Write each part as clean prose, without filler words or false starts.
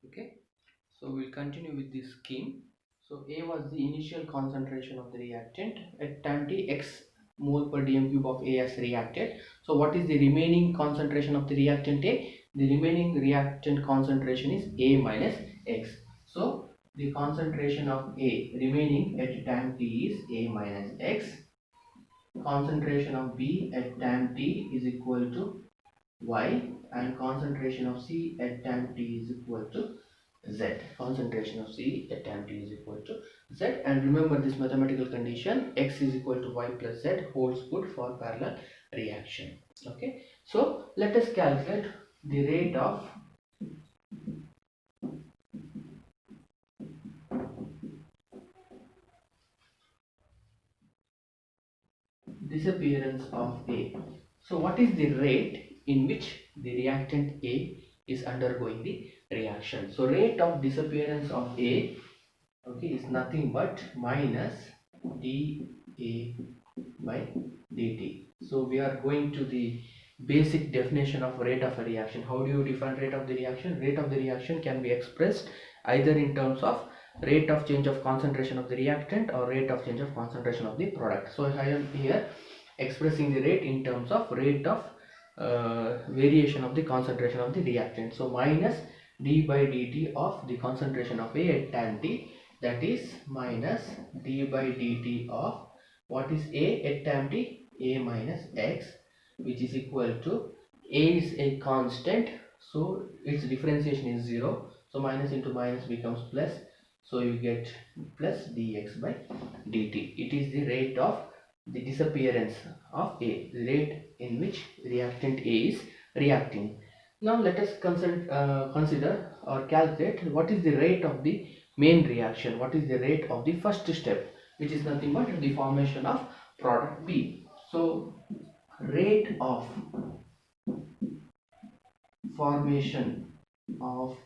Okay, so we'll continue with this scheme. So A was the initial concentration of the reactant at time t, x mole per dm cube of A has reacted. So what is the remaining concentration of the reactant A? The remaining reactant concentration is A minus x. So the concentration of A remaining at time t is A minus x. Concentration of B at time t is equal to y, and concentration of C at time t is equal to z. Concentration of C at time t is equal to z, and remember this mathematical condition, x is equal to y plus z holds good for parallel reaction. Okay, so let us calculate the rate of disappearance of A. So what is the rate in which the reactant A is undergoing the reaction? So rate of disappearance of A, okay, is nothing but minus dA by dt. So we are going to the basic definition of rate of a reaction. How do you define rate of the reaction? Rate of the reaction can be expressed either in terms of rate of change of concentration of the reactant or rate of change of concentration of the product. So I am here expressing the rate in terms of rate of variation of the concentration of the reactant. So minus d by dt of the concentration of A at time t, that is minus d by dt of what is A at time t? A minus x, which is equal to, A is a constant, so its differentiation is 0, so minus into minus becomes plus, so you get plus dx by dt. It is the rate of the disappearance of A, the rate in which reactant A is reacting. Now let us consider or calculate what is the rate of the main reaction, what is the rate of the first step, which is nothing but the formation of product B. So rate of formation of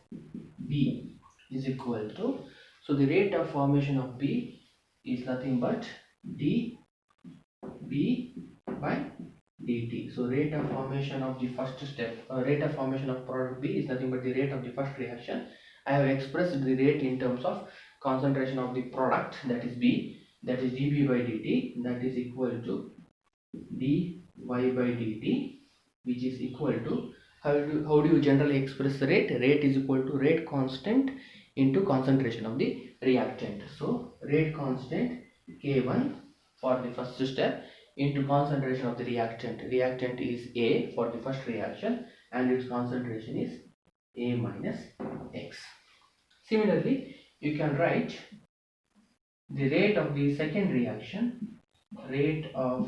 B is equal to, so the rate of formation of B is nothing but dB by dt. So rate of formation of the first step, rate of formation of product B is nothing but the rate of the first reaction. I have expressed the rate in terms of concentration of the product, that is B, that is dB by dt, that is equal to dy by dt, which is equal to, how do you generally express the rate? Rate is equal to rate constant into concentration of the reactant. So rate constant K1 for the first step into concentration of the reactant. Reactant is A for the first reaction and its concentration is A minus x. Similarly, you can write the rate of the second reaction, rate of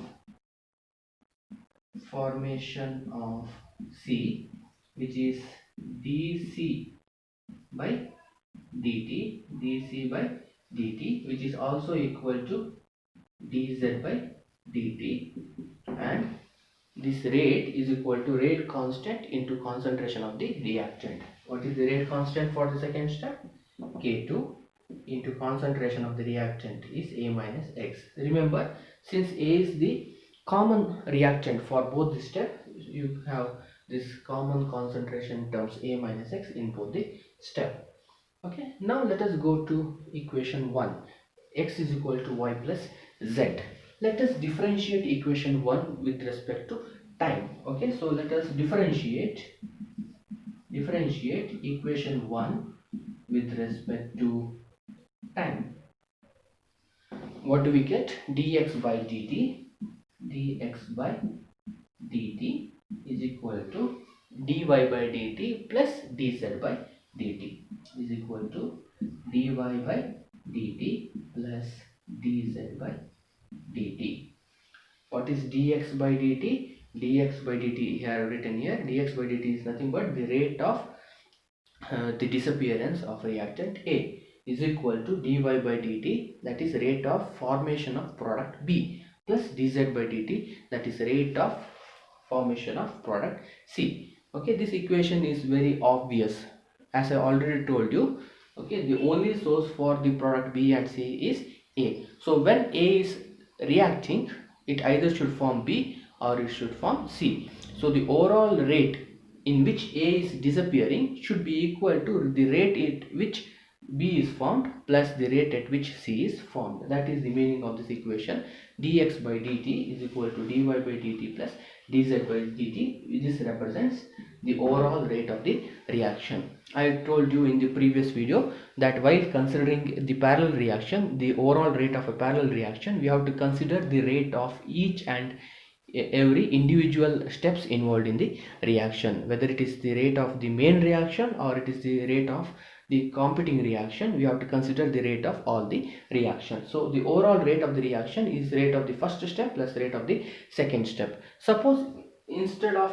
formation of C, which is dC by dt, dC by dt, which is also equal to dz by dt, and this rate is equal to rate constant into concentration of the reactant. What is the rate constant for the second step? K2 into concentration of the reactant is A minus x. Remember, since A is the common reactant for both the step, you have this common concentration terms A minus x in both the step. Okay, now let us go to equation 1. X is equal to y plus z. Let us differentiate equation 1 with respect to time. Okay, so let us differentiate equation 1 with respect to time. What do we get? Dx by dt is equal to dy by dt plus dz by dt is equal to dy by dt plus dz by dt. What is dx by dt? Dx by dt here written here. Dx by dt is nothing but the rate of the disappearance of reactant A is equal to dy by dt, that is rate of formation of product B, plus dz by dt, that is rate of formation of product C. Okay, this equation is very obvious, as I already told you. Okay, the only source for the product B and C is A. So when A is reacting, it either should form B or it should form C. So the overall rate in which A is disappearing should be equal to the rate at which B is formed plus the rate at which C is formed. That is the meaning of this equation. Dx by dt is equal to dy by dt plus dz by dt. This represents the overall rate of the reaction. I told you in the previous video that while considering the parallel reaction, the overall rate of a parallel reaction, we have to consider the rate of each and every individual steps involved in the reaction, whether it is the rate of the main reaction or it is the rate of the competing reaction. We have to consider the rate of all the reactions. So the overall rate of the reaction is rate of the first step plus rate of the second step. Suppose instead of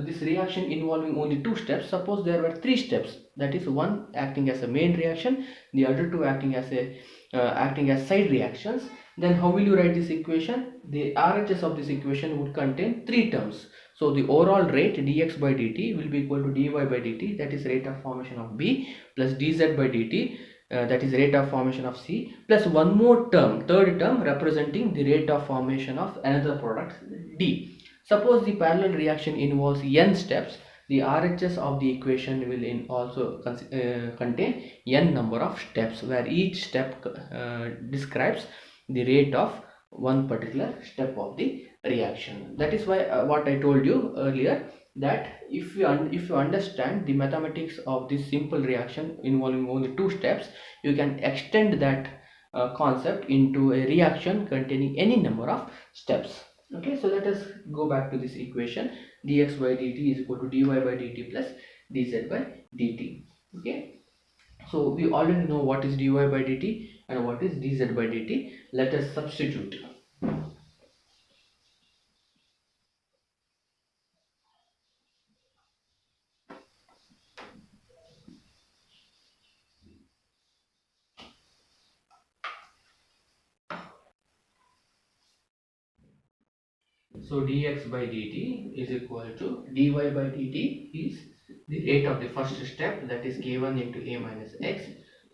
this reaction involving only two steps, suppose there were three steps, that is one acting as a main reaction, the other two acting as side reactions. Then how will you write this equation? The RHS of this equation would contain three terms. So the overall rate dx by dt will be equal to dy by dt, that is rate of formation of B, plus dz by dt, that is rate of formation of C, plus one more term, third term, representing the rate of formation of another product D. Suppose the parallel reaction involves n steps, the RHS of the equation will also contain n number of steps, where each step describes the rate of one particular step of the reaction. That is why what I told you earlier, that if you understand the mathematics of this simple reaction involving only two steps, you can extend that concept into a reaction containing any number of steps. Okay, so let us go back to this equation. Dx by dt is equal to dy by dt plus dz by dt. Okay, so we already know what is dy by dt and what is dz by dt. Let us substitute. So dx by dt is equal to dy by dt is the rate of the first step, that is k1 into a minus x,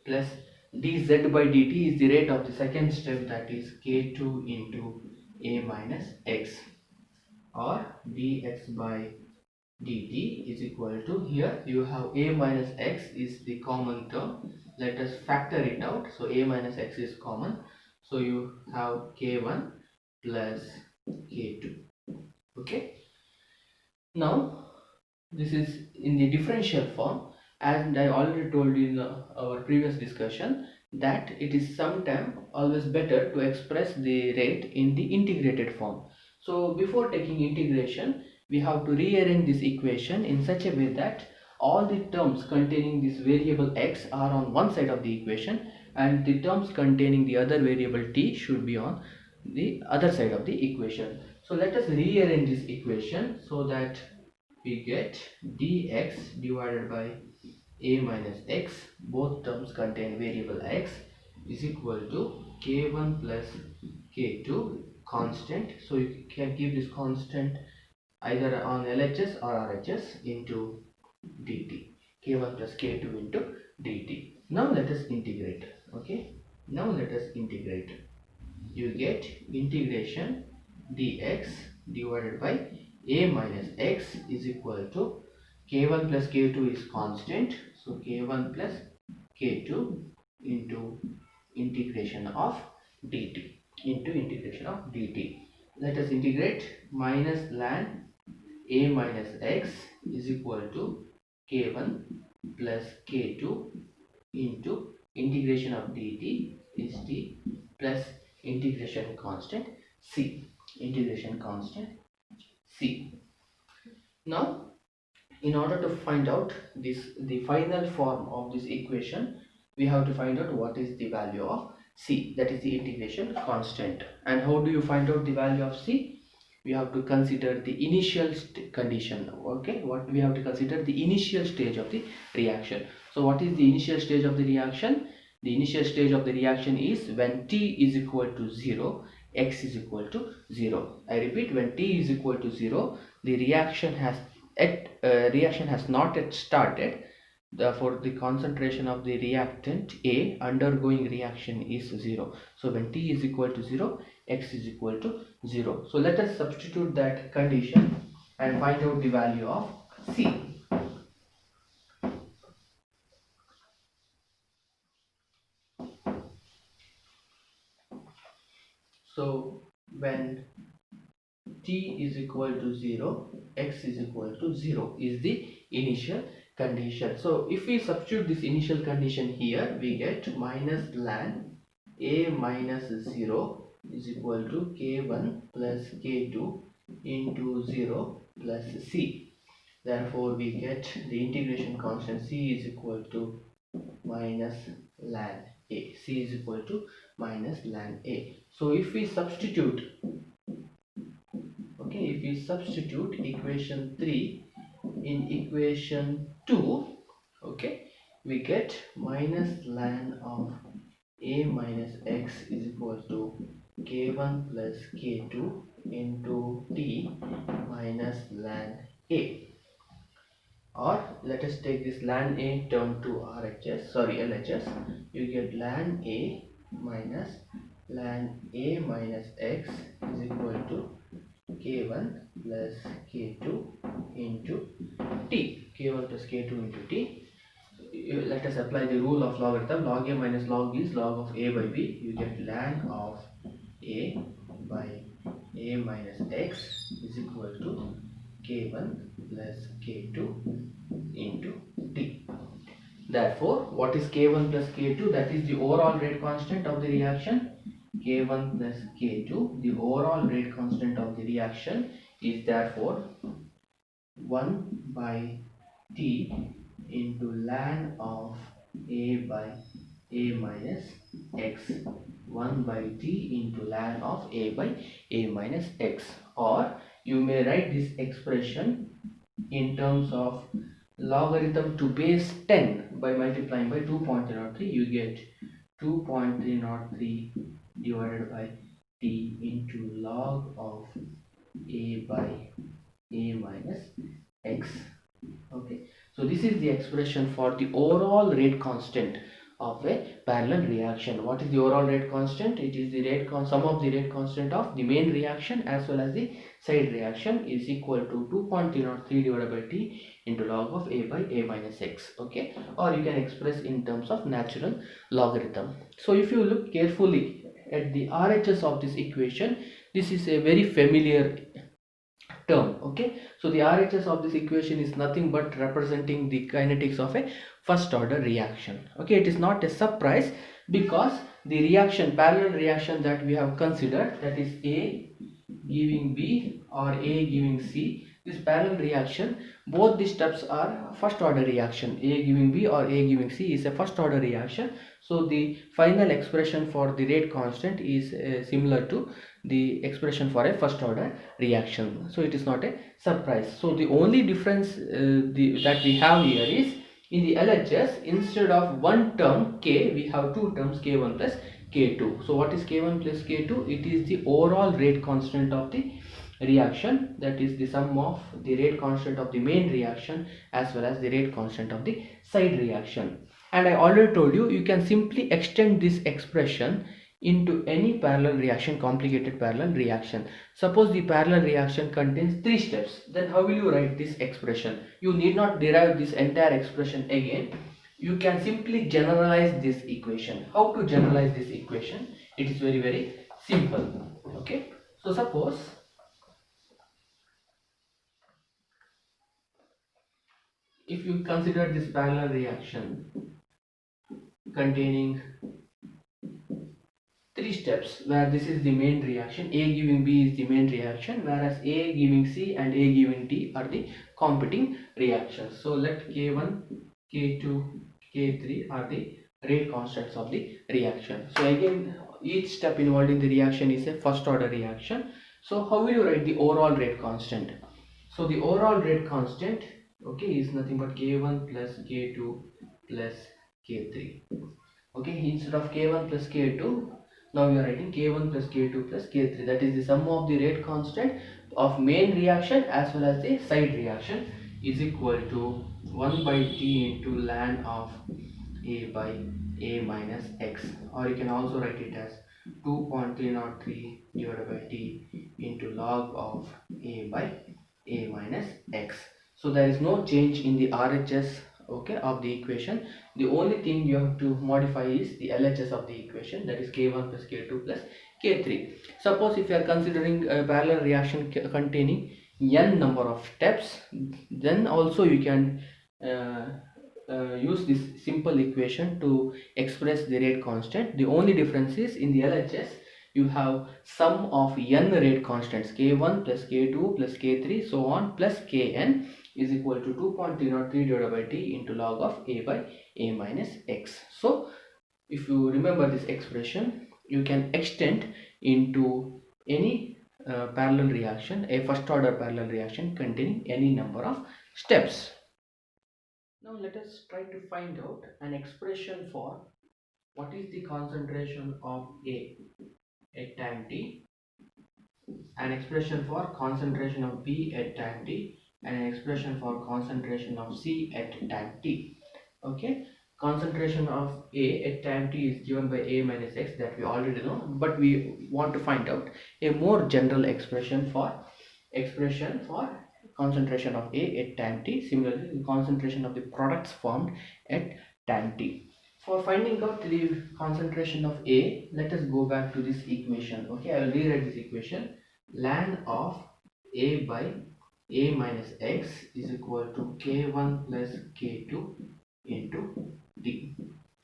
plus dz by dt is the rate of the second step, that is k2 into a minus x, or dx by dt is equal to, here you have a minus x is the common term, let us factor it out. So a minus x is common, so you have k1 plus k2. Okay, now this is in the differential form, and I already told you in our previous discussion that it is sometimes always better to express the rate in the integrated form. So before taking integration, we have to rearrange this equation in such a way that all the terms containing this variable x are on one side of the equation, and the terms containing the other variable t should be on the other side of the equation. So let us rearrange this equation so that we get dx divided by a minus x, both terms contain variable x, is equal to k1 plus k2 constant. So you can keep this constant either on LHS or RHS into dt, k1 plus k2 into dt. Now let us integrate. Okay, now let us integrate. You get integration dx divided by a minus x is equal to k1 plus k2 is constant, so k1 plus k2 into integration of dt, let us integrate. Minus ln a minus x is equal to k1 plus k2 into integration of dt is d plus integration constant c, Now in order to find out the final form of this equation, we have to find out what is the value of c, that is the integration constant. And how do you find out the value of c? We have to consider the initial condition. Okay, what we have to consider the initial stage of the reaction. So what is the initial stage of the reaction? The initial stage of the reaction is when t is equal to 0, x is equal to 0. I repeat, when t is equal to 0, the reaction has not yet started. Therefore, the concentration of the reactant A undergoing reaction is 0. So when t is equal to 0, x is equal to 0. So let us substitute that condition and find out the value of c. So when t is equal to 0, x is equal to 0 is the initial condition. So if we substitute this initial condition here, we get minus ln a minus 0 is equal to k1 plus k2 into 0 plus c. Therefore we get the integration constant c is equal to minus ln a. C is equal to minus ln a. So if we substitute, okay, if we substitute equation 3 in equation 2, okay, we get minus ln of a minus x is equal to k1 plus k2 into t minus ln a. Or let us take this ln a term to LHS. You get ln a minus ln a minus x is equal to k1 plus k2 into t. k1 plus k2 into t. Let us apply the rule of logarithm. Log a minus log b is log of a by b. You get ln of a by a minus x is equal to k1 plus k2 into t. Therefore, what is k1 plus k2? That is the overall rate constant of the reaction. k1 plus k2, the overall rate constant of the reaction, is therefore 1 by t into ln of a by a minus x, 1 by t into ln of a by a minus x. Or you may write this expression in terms of logarithm to base 10 by multiplying by 2.03. You get 2.303 divided by t into log of a by a minus x. Okay, so this is the expression for the overall rate constant of a parallel reaction. What is the overall rate constant? It is the sum of the rate constant of the main reaction as well as the side reaction is equal to 2.303 divided by t into log of a by a minus x. Okay, or you can express in terms of natural logarithm. So if you look carefully at the RHS of this equation, this is a very familiar term. Okay, so the RHS of this equation is nothing but representing the kinetics of a first order reaction. Okay, it is not a surprise because the reaction, parallel reaction that we have considered, that is A giving B or A giving C, this parallel reaction, both the steps are first order reaction. A giving B or A giving C is a first order reaction. So the final expression for the rate constant is similar to the expression for a first order reaction. So it is not a surprise. So the only difference that we have here is in the LHS, instead of one term k, we have two terms k1 plus k2. So what is k1 plus k2? It is the overall rate constant of the reaction, that is the sum of the rate constant of the main reaction as well as the rate constant of the side reaction. And I already told you, you can simply extend this expression into any parallel reaction, complicated parallel reaction. Suppose the parallel reaction contains 3 steps, then how will you write this expression? You need not derive this entire expression again. You can simply generalize this equation. How to generalize this equation? It is very simple. Okay, so suppose if you consider this parallel reaction containing 3 steps, where this is the main reaction, A giving B is the main reaction, whereas A giving C and A giving D are the competing reactions. So let K1, K2, K3 are the rate constants of the reaction. So again, each step involved in the reaction is a first order reaction. So how will you write the overall rate constant? So the overall rate constant, okay, is nothing but K1 plus K2 plus K3. Okay, instead of K1 plus K2, now we are writing K1 plus K2 plus K3. That is the sum of the rate constant of main reaction as well as the side reaction is equal to 1 by T into ln of A by A minus X. Or you can also write it as 2.303 divided by T into log of A by A minus X. So there is no change in the RHS okay, of the equation. The only thing you have to modify is the LHS of the equation, that is K1 plus K2 plus K3. Suppose if you are considering a parallel reaction containing n number of steps, then also you can use this simple equation to express the rate constant. The only difference is in the LHS you have sum of n rate constants, K1 plus K2 plus K3 so on plus Kn is equal to 2.303 divided by T into log of A by A minus X. So if you remember this expression, you can extend into any parallel reaction, a first order parallel reaction containing any number of steps. Now let us try to find out an expression for what is the concentration of A at time t, an expression for concentration of B at time t, and an expression for concentration of C at time t. Okay, concentration of A at time t is given by A minus X, that we already know, but we want to find out a more general expression for concentration of A at time t. Similarly, the concentration of the products formed at time t. For finding out the concentration of A, let us go back to this equation. Okay, I will rewrite this equation. Ln of A by A minus X is equal to K1 plus K2 into D.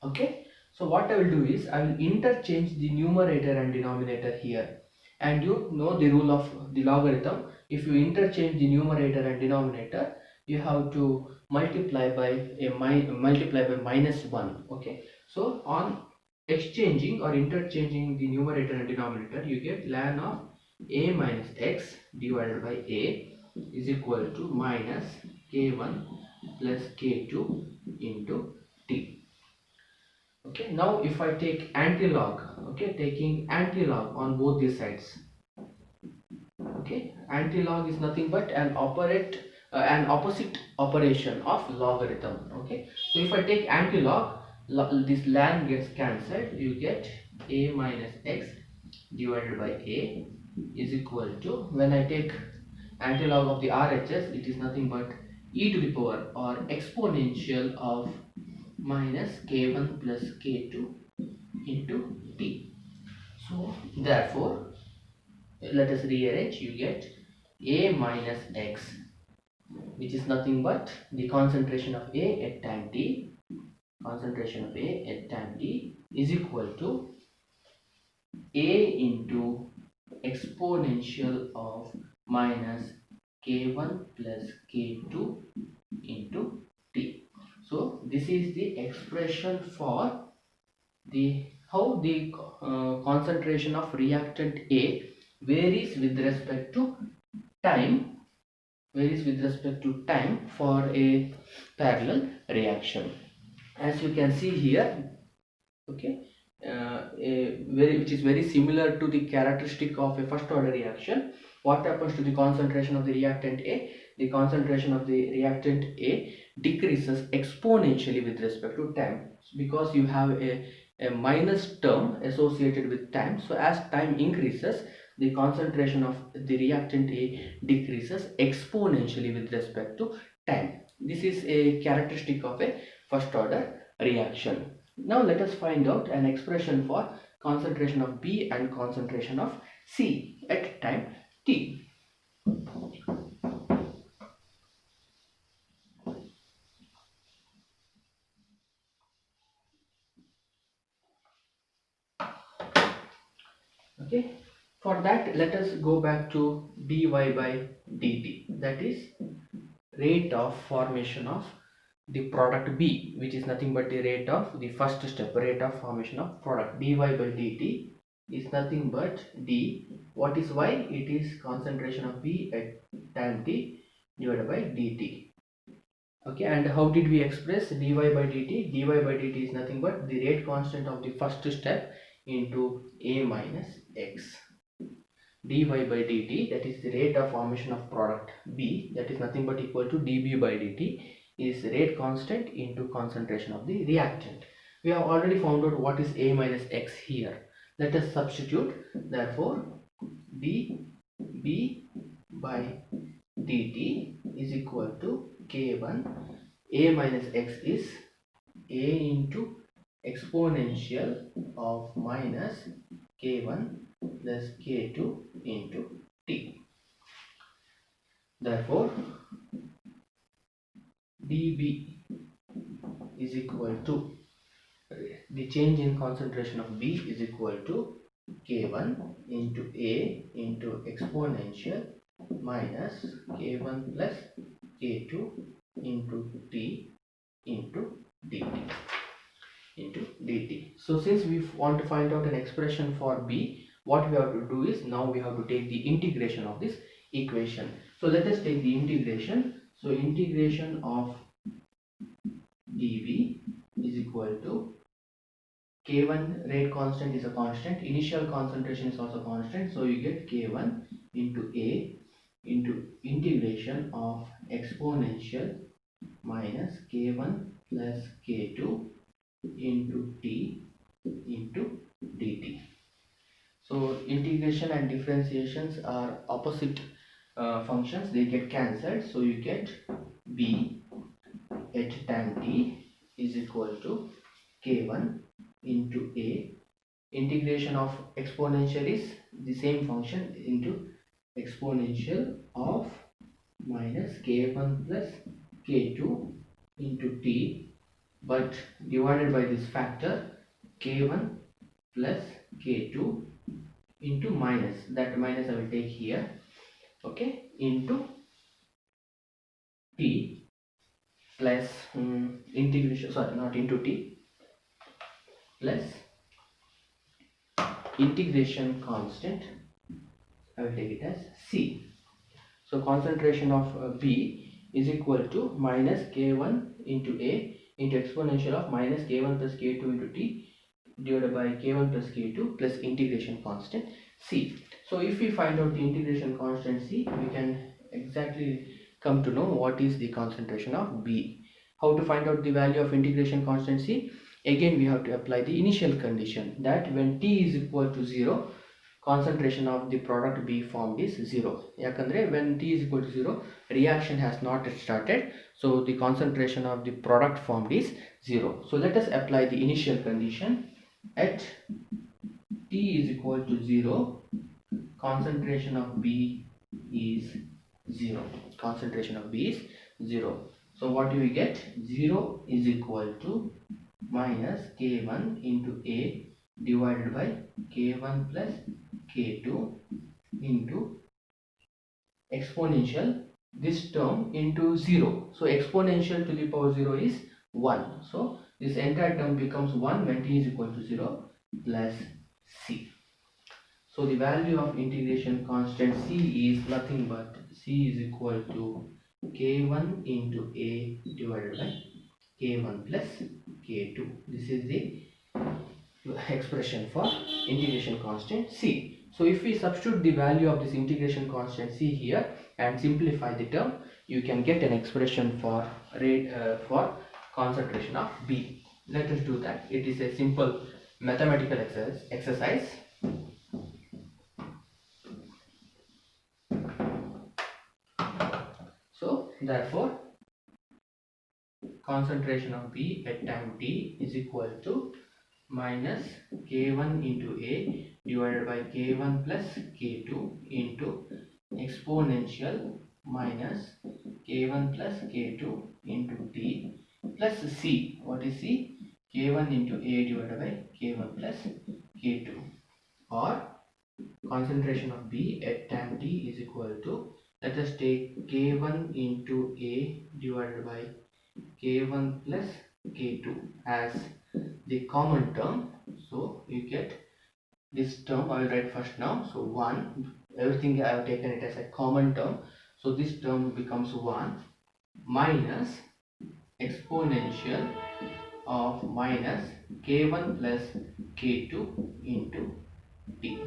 Okay, so what I will do is I will interchange the numerator and denominator here, and you know the rule of the logarithm. If you interchange the numerator and denominator, you have to multiply by minus 1. Okay, so on exchanging or interchanging the numerator and denominator, you get ln of A minus X divided by A is equal to minus K1 plus K2 into T. Okay, now if I take anti-log, okay, taking anti-log on both these sides. Okay, anti-log is nothing but an opposite operation of logarithm. Okay, so if I take anti-log, this ln gets cancelled. You get A minus X divided by A is equal to, when I take anti-log of the RHS, it is nothing but e to the power or exponential of minus K1 plus K2 into T. So therefore, let us rearrange. You get A minus X, which is nothing but the concentration of A at time t. Concentration of A at time t is equal to A into exponential of minus K1 plus K2 into T. So this is the expression for the how the concentration of reactant A varies with respect to time for a parallel reaction. As you can see here, okay, which is very similar to the characteristic of a first order reaction. What happens to the concentration of the reactant A? The concentration of the reactant A decreases exponentially with respect to time, because you have a minus term associated with time. So as time increases, the concentration of the reactant A decreases exponentially with respect to time. This is a characteristic of a first order reaction. Now let us find out an expression for concentration of B and concentration of C at time t. Okay, for that let us go back to dy by dt, that is rate of formation of the product B, which is nothing but the rate of the first step, rate of formation of product. Dy by dt is nothing but d. What is y? It is concentration of B at time t divided by dt. Okay, and how did we express dy by dt? Dy by dt is nothing but the rate constant of the first step into A minus X. Dy by dt, that is the rate of formation of product B, that is nothing but equal to dB by dt, is rate constant into concentration of the reactant. We have already found out what is A minus X here. Let us substitute. Therefore, dB by dt is equal to K1 A minus x is A into exponential of minus k1 plus k2 into t. Therefore, dB is equal to, the change in concentration of B is equal to k1 into A into exponential minus k1 plus k2 into t into dt. So since we want to find out an expression for B, what we have to do is, now we have to take the integration of this equation. So let us take the integration. So integration of dV is equal to k1, rate constant is a constant, initial concentration is also constant, so you get k1 into A into integration of exponential minus k1 plus k2 into t into dt. So integration and differentiations are opposite functions, they get cancelled, so you get B at tan t is equal to k1 into A. Integration of exponential is the same function into exponential of minus k1 plus k2 into t, but divided by this factor k1 plus k2 into minus, that minus I will take here, okay, into t plus integration, sorry, not into t, plus integration constant, I will take it as C. So concentration of B is equal to minus k1 into A into exponential of minus k1 plus k2 into t divided by k1 plus k2 plus integration constant C. So if we find out the integration constant C, we can exactly come to know what is the concentration of B. How to find out the value of integration constant C? Again, we have to apply the initial condition that when t is equal to 0, concentration of the product B formed is 0. Yakandre, when t is equal to 0, reaction has not started, so the concentration of the product formed is 0. So let us apply the initial condition. At t is equal to 0, concentration of B is 0. Concentration of B is 0. So what do we get? 0 is equal to minus k1 into A divided by k1 plus k2 into exponential this term into 0. So exponential to the power 0 is 1. So this entire term becomes 1 when t is equal to 0 plus C. So the value of integration constant C is nothing but C is equal to k1 into A divided by k1 plus k2. This is the expression for integration constant C. So if we substitute the value of this integration constant C here and simplify the term, you can get an expression for rate for concentration of B. Let us do that. It is a simple mathematical exercise. So therefore, concentration of B at time t is equal to minus k1 into A divided by k1 plus k2 into exponential minus k1 plus k2 into t plus C. What is C? k1 into A divided by k1 plus k2, or concentration of B at time t is equal to, let us take k1 into A divided by k1 plus k2 as the common term. So you get this term, I will write first now. So 1, everything I have taken it as a common term, so this term becomes 1 minus exponential of minus k1 plus k2 into t,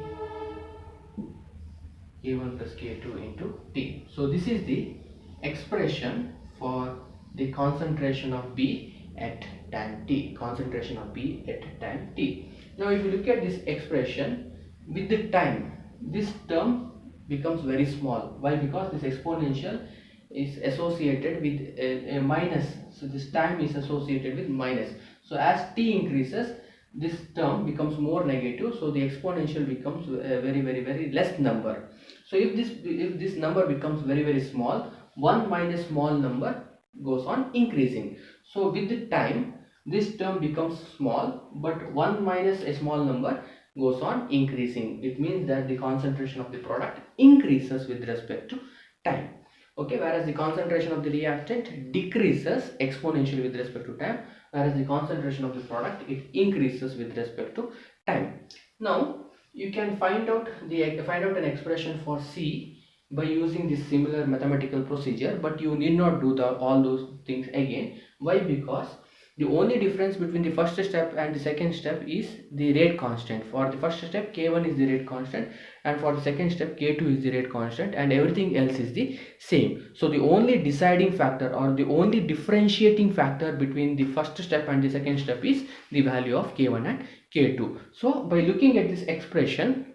k1 plus k2 into t. So this is the expression for the concentration of B at time t, concentration of B at time t. Now if you look at this expression, with the time this term becomes very small. Why? Because this exponential is associated with a minus, so this time is associated with minus. So as t increases, this term becomes more negative, so the exponential becomes a very less number. So if this number becomes very small, 1 minus small number goes on increasing. So with the time this term becomes small, but 1 minus a small number goes on increasing. It means that the concentration of the product increases with respect to time. Okay, whereas the concentration of the reactant decreases exponentially with respect to time, whereas the concentration of the product, it increases with respect to time. Now you can find out an expression for C by using this similar mathematical procedure, but you need not do all those things again. Why? Because the only difference between the first step and the second step is the rate constant. For the first step, K1 is the rate constant, and for the second step, K2 is the rate constant, and everything else is the same. So the only deciding factor or the only differentiating factor between the first step and the second step is the value of K1 and K2. So by looking at this expression,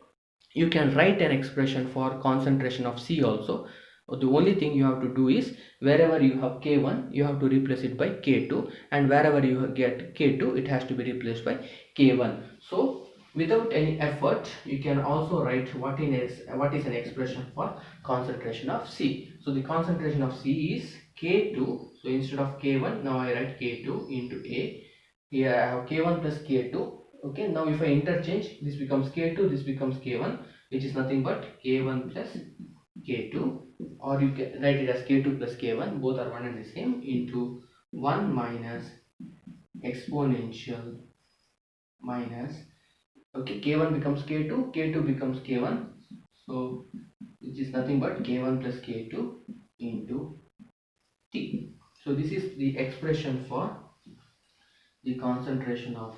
you can write an expression for concentration of C also. The only thing you have to do is, wherever you have K1, you have to replace it by K2, and wherever you get K2, it has to be replaced by K1. So without any effort, you can also write what is an expression for concentration of C. So the concentration of C is K2. So instead of K1, now I write K2 into A. Here I have K1 plus K2. Okay, now if I interchange, this becomes K2, this becomes K1, which is nothing but K1 plus K2, or you can write it as K2 plus K1, both are one and the same, into 1 minus exponential minus, okay, K1 becomes K2, K2 becomes K1, so which is nothing but K1 plus K2 into T. So this is the expression for the concentration of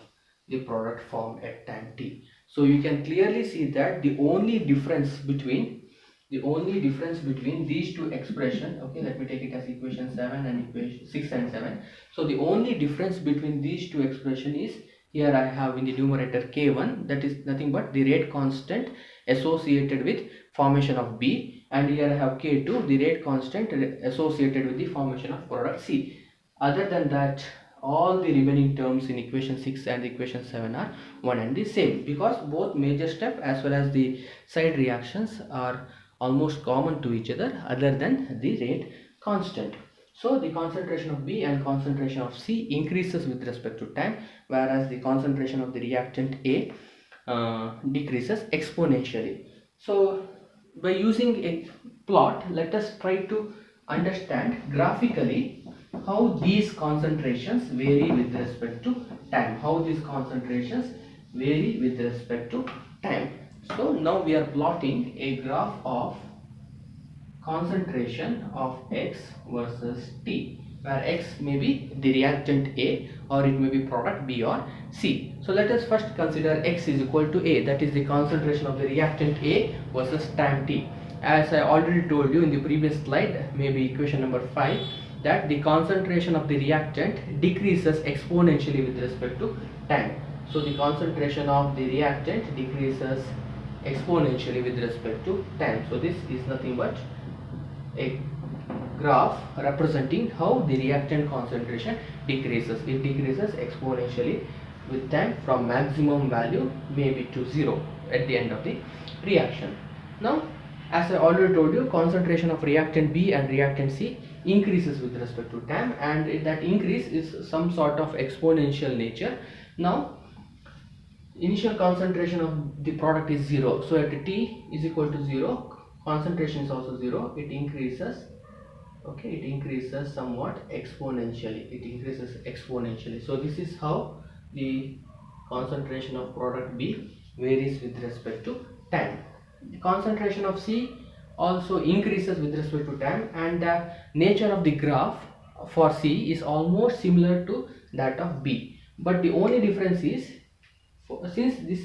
the product formed at time t. So you can clearly see that the only difference between these two expressions, okay, let me take it as equation 7 and equation 6 and 7. So the only difference between these two expressions is, here I have in the numerator K1, that is nothing but the rate constant associated with formation of B, and here I have K2, the rate constant associated with the formation of product C. Other than that, all the remaining terms in equation 6 and equation 7 are one and the same, because both major step as well as the side reactions are almost common to each other than the rate constant. So the concentration of B and concentration of C increases with respect to time, whereas the concentration of the reactant A decreases exponentially. So by using a plot, let us try to understand graphically how these concentrations vary with respect to time. So now we are plotting a graph of concentration of X versus T, where X may be the reactant A or it may be product B or C. So let us first consider X is equal to A, that is the concentration of the reactant A versus time T. As I already told you in the previous slide, maybe equation number 5, that the concentration of the reactant decreases exponentially with respect to time. So the concentration of the reactant decreases exponentially with respect to time. So this is nothing but a graph representing how the reactant concentration decreases. It decreases exponentially with time from maximum value maybe to 0 at the end of the reaction. Now, as I already told you, concentration of reactant B and reactant C increases with respect to time, and that increase is some sort of exponential nature. Now, initial concentration of the product is 0, so at T is equal to 0, concentration is also 0, it increases, okay, it increases somewhat exponentially, so this is how the concentration of product B varies with respect to time. The concentration of C also increases with respect to time, and the nature of the graph for C is almost similar to that of B, but the only difference is, since this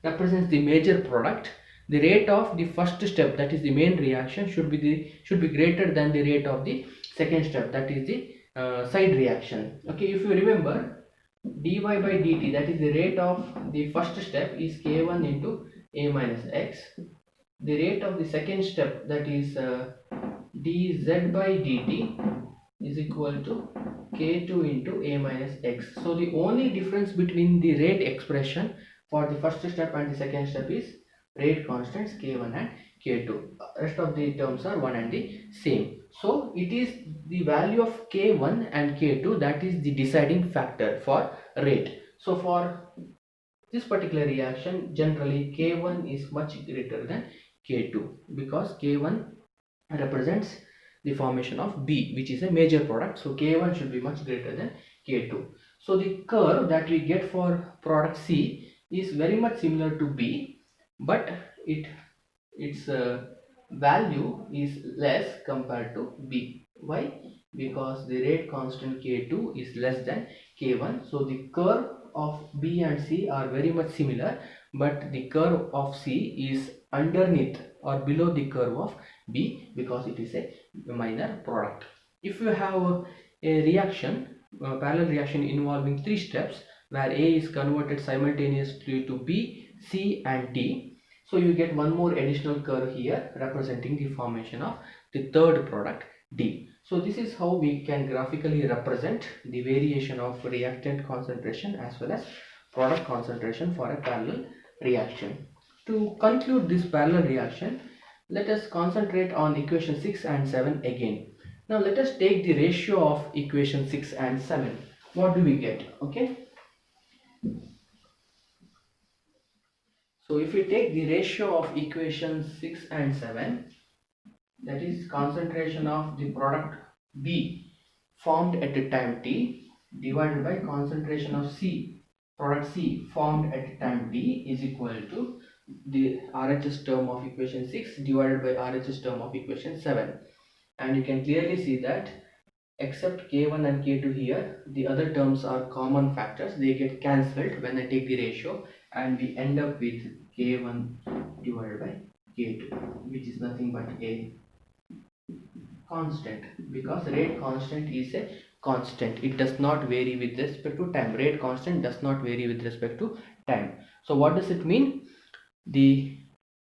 represents the major product, the rate of the first step, that is the main reaction, should be greater than the rate of the second step, that is the side reaction. Okay, if you remember, dy by dt, that is the rate of the first step, is K1 into A minus X. The rate of the second step, that is dz by dt is equal to k2 into a minus x. So the only difference between the rate expression for the first step and the second step is rate constants k1 and k2. Rest of the terms are one and the same. So it is the value of k1 and k2 that is the deciding factor for rate. So for this particular reaction, generally k1 is much greater than k2 because k1 represents the formation of B, which is a major product. So K1 should be much greater than K2. So the curve that we get for product C is very much similar to B, but its value is less compared to B. Why? Because the rate constant K2 is less than K1. So the curve of B and C are very much similar, but the curve of C is underneath or below the curve of B because it is a minor product. If you have a reaction, a parallel reaction involving three steps where A is converted simultaneously to B, C and D, so you get one more additional curve here representing the formation of the third product D. So this is how we can graphically represent the variation of reactant concentration as well as product concentration for a parallel reaction. To conclude this parallel reaction, let us concentrate on equation 6 and 7 again. Now let us take the ratio of equation 6 and 7. What do we get? Okay. So if we take the ratio of equations 6 and 7, that is concentration of the product B formed at the time t divided by concentration of C, product C formed at time t is equal to the RHS term of equation 6 divided by RHS term of equation 7. And you can clearly see that except k1 and k2 here, the other terms are common factors. They get cancelled when I take the ratio and we end up with k1 divided by k2, which is nothing but a constant, because rate constant is a constant. It does not vary with respect to time. Rate constant does not vary with respect to time. So what does it mean? The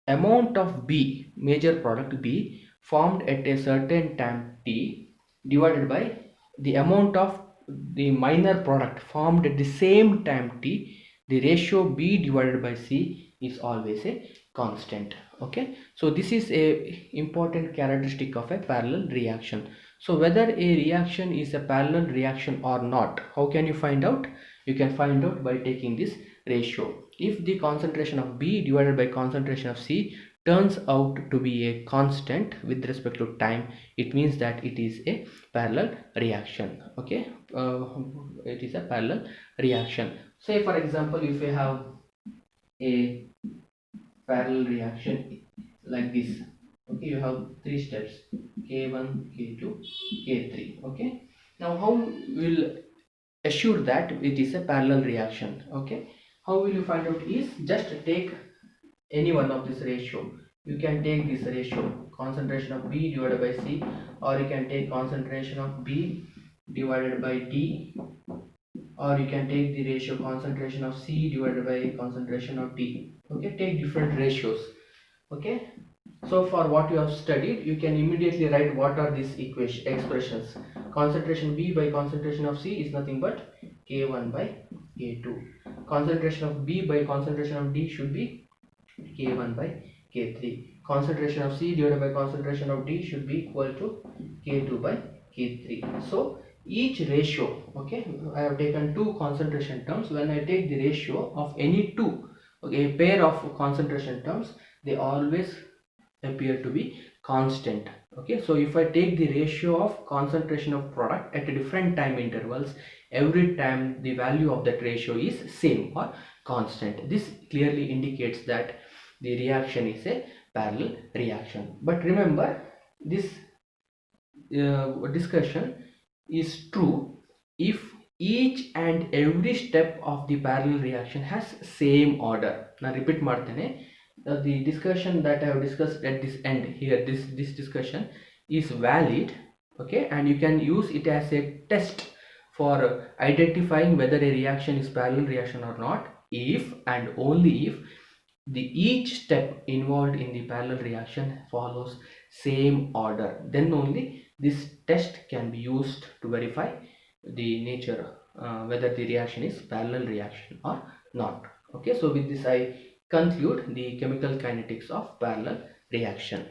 amount of B, major product B, formed at a certain time t divided by the amount of the minor product formed at the same time t, the ratio B divided by C is always a constant. Okay, so this is a important characteristic of a parallel reaction. So whether a reaction is a parallel reaction or not, how can you find out? You can find out by taking this ratio. If the concentration of B divided by concentration of C turns out to be a constant with respect to time, it means that it is a parallel reaction. Okay, it is a parallel reaction. Say for example, if you have a parallel reaction like this, okay, you have three steps k1, k2, k3. Okay, now how will assure that it is a parallel reaction? Okay, how will you find out is just take any one of this ratio. You can take this ratio concentration of B divided by C, or you can take concentration of B divided by D, or you can take the ratio concentration of C divided by concentration of D. Okay, take different ratios. Okay, so for what you have studied, you can immediately write what are these expressions. Concentration B by concentration of C is nothing but K1 by K2. Concentration of B by concentration of D should be K1 by K3. Concentration of C divided by concentration of D should be equal to K2 by K3. So each ratio, okay, I have taken two concentration terms. When I take the ratio of any two, okay, a pair of concentration terms, they always appear to be constant. Okay, so if I take the ratio of concentration of product at different time intervals, every time the value of that ratio is same or constant. This clearly indicates that the reaction is a parallel reaction. But remember, this discussion is true if each and every step of the parallel reaction has same order. Now repeat martene, the discussion that I have discussed at this end here, this discussion is valid. Okay, and you can use it as a test for identifying whether a reaction is parallel reaction or not, if and only if the each step involved in the parallel reaction follows same order, then only this test can be used to verify the nature, whether the reaction is parallel reaction or not. Okay, so with this I conclude the chemical kinetics of parallel reaction.